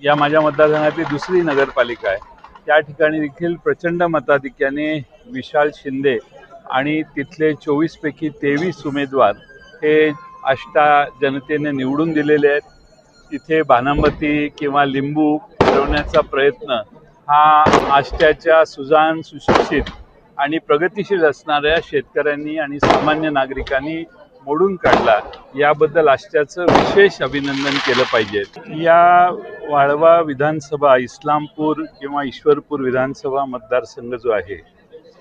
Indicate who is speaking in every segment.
Speaker 1: या माझ्या मतदारसंघातली दुसरी नगरपालिका आहे। त्या ठिकाणी देखील प्रचंड मताधिक्याने विशाल शिंदे आणि तिथले 24 पैकी 23 उमेदवार हे आष्टा जनतेने निवडून दिलेले आहेत। तिथे बानामती किंवा लिंबू फिरवण्याचा प्रयत्न हा आष्ट्याच्या सुजाण सुशिक्षित आणि प्रगतिशील असणाऱ्या शेतकऱ्यांनी आणि सामान्य नागरिकांनी मोडून काढला। याबद्दल आष्ट्याचं विशेष अभिनंदन केलं पाहिजे। या वाळवा विधानसभा, इस्लामपूर किंवा ईश्वरपूर विधानसभा मतदारसंघ जो आहे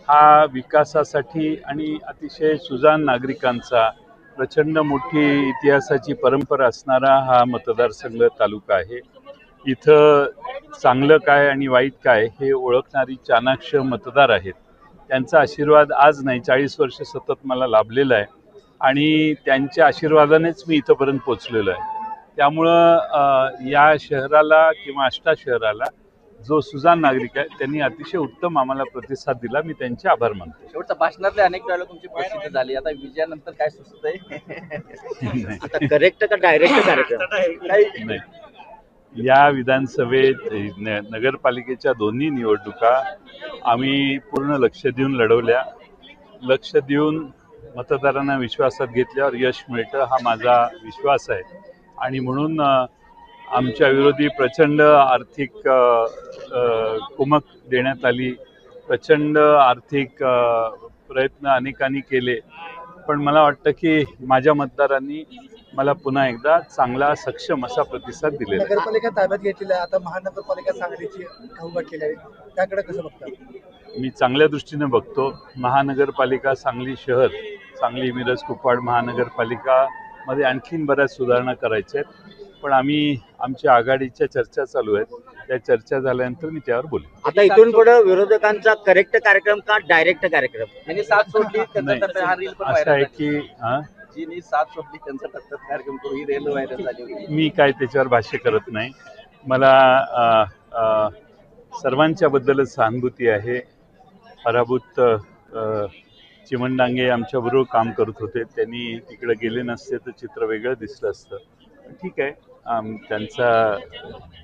Speaker 1: हा विकासासाठी आणि अतिशय सुजाण नागरिकांचा प्रचंड मोठी इतिहासाची परंपरा असणारा हा मतदारसंघ तालुका आहे। इथं चांगलं काय आणि वाईट काय हे ओळखणारी चाणाक्ष मतदार आहेत। त्यांचा आशीर्वाद आज नाही 40 वर्ष सतत मला लाभलेला आहे आणि त्यांच्या आशीर्वादानेच मी इथंपर्यंत पोहोचलेलो आहे। त्यामुळं या शहराला किंवा आष्टा शहराला जो सुजाण नागरिक आहे त्यांनी अतिशय उत्तम आम्हाला प्रतिसाद दिला। मी त्यांचे आभार मानतो।
Speaker 2: शेवटच्या भाषणातले अनेक डायलॉग तुमची प्रसिद्ध झाली, आता विजयानंतर काय सुचतंय?
Speaker 3: आता करेक्ट का डायरेक्ट कार्यक्रम?
Speaker 1: नाही, या विधानसभेत नगरपालिकेच्या दोन्ही निवडणुका आम्ही पूर्ण लक्ष देऊन लढवल्या। लक्ष देऊन मतदारांना विश्वासात घेतल्यावर यश मिळतं हा माझा विश्वास आहे आणि म्हणून आमच्या विरोधी प्रचंड आर्थिक कुमक देण्यात आली, प्रचंड आर्थिक प्रयत्न अनेकांनी केले, पण मला वाटतं की माझ्या मतदारांनी मला पुन्हा एकदा चांगला सक्षम असा प्रतिसाद दिलेला आहे।
Speaker 4: नगरपालिका ताब्यात घेतलेली आहे, आता महानगरपालिका सांगलीची उभा केली आहे, त्याकडे कसं बघता?
Speaker 1: मी चांगल्या दृष्टीने बघतो। महानगरपालिका सांगली शहर, सांगली मिरज कुपवाड महानगरपालिकामध्ये आणखीन बऱ्याच सुधारणा करायच्या आहेत, पण आम्ही आमच्या आघाडीच्या चर्चा चालू आहेत। त्या चर्चा झाल्यानंतर मी त्यावर बोलेन।
Speaker 3: आता इथून पुढे विरोधकांचा करेक्ट कार्यक्रम का डायरेक्ट कार्यक्रम?
Speaker 2: त्यांनी साथ सोडली, त्यांचा हा रील पण
Speaker 1: असं
Speaker 2: व्हायरल
Speaker 1: आहे
Speaker 2: झाला.
Speaker 1: की
Speaker 2: जिनी साथ सोडली त्यांचा टप्प्यात कार्यक्रम करू, ही रील व्हायरल झाली होती।
Speaker 1: मी काय त्याच्यावर भाष्य करत नाही। मला सर्वांच्या बद्दलच सहानुभूती आहे। पराभूत चिमणडांगे आमच्याबरोबर काम करत होते, त्यांनी तिकडे गेले नसते तर चित्र वेगळं दिसलं असतं। ठीक आहे,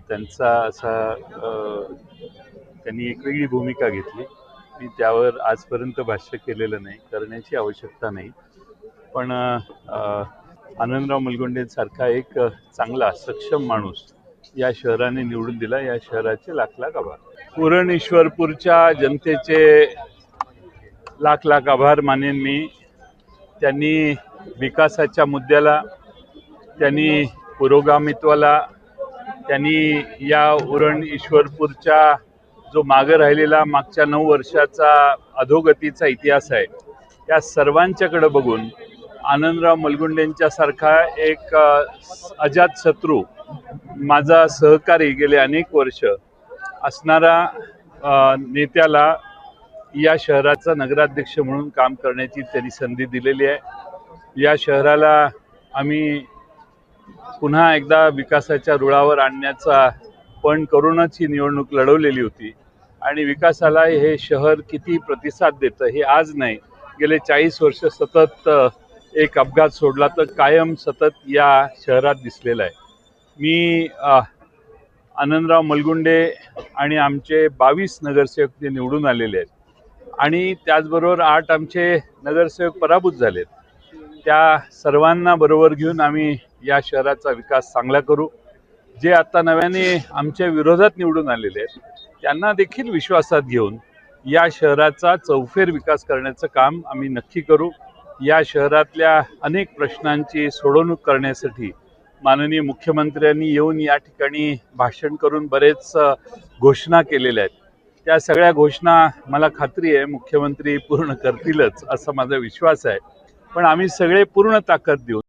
Speaker 1: त्यांचा असा त्यांनी एक वेगळी भूमिका घेतली। मी त्यावर आजपर्यंत भाष्य केलेलं नाही, करण्याची आवश्यकता नाही। पण आनंदराव मुलगुंडेंसारखा एक चांगला सक्षम माणूस या शहराने निवडून दिला, या शहराचे लाख लाख आभार। उरण ईश्वरपूरच्या जनतेचे लाख लाख आभार मानेन मी। त्यांनी विकासाच्या मुद्द्याला, त्यांनी पुरोगामित्वाला, त्यांनी या उरण ईश्वरपूरच्या जो मागं राहिलेला मागच्या 9 वर्षाचा अधोगतीचा इतिहास आहे त्या सर्वांच्याकडे बघून आनंदराव मुलगुंडेंच्या सारखा एक अजातशत्रू, माझा सहकारी गेले अनेक वर्ष असणारा नेत्याला या शहराचा नगराध्यक्ष म्हणून काम करण्याची त्यांनी संधी दिलेली आहे। या शहराला आम्ही पुन्हा एकदा विकासाच्या रुळावर आणण्याचा पण करूनच ही निवडणूक लढवलेली होती आणि विकासाला हे शहर किती प्रतिसाद देतं हे आज नाही, गेले 40 वर्ष सतत एक अपघात सोडला तर कायम सतत या शहरात दिसलेला आहे। मी आनंदराव मुलगुंडे आणि आमचे 22 नगरसेवक ते निवडून आलेले आहेत आणि त्याचबरोबर 8 आमचे नगरसेवक पराभूत झालेत। त्या सर्वांना बरोबर घेऊन आम्ही या शहराचा विकास चांगला करू। जे आता नव्याने आमच्या विरोधात निवडून आलेले आहेत त्यांना देखील विश्वासात घेऊन या शहराचा चौफेर विकास करण्याचं काम आम्ही नक्की करू। या शहरातल्या अनेक प्रश्नांची सोडवणूक करण्यासाठी माननीय मुख्यमंत्र्यांनी येऊन या ठिकाणी भाषण करून बरेच घोषणा केलेल्या आहेत। त्या सगळ्या घोषणा मला खात्री आहे मुख्यमंत्री पूर्ण करतीलच असा माझा विश्वास आहे, पण आम्ही सगळे पूर्ण ताकद देऊ।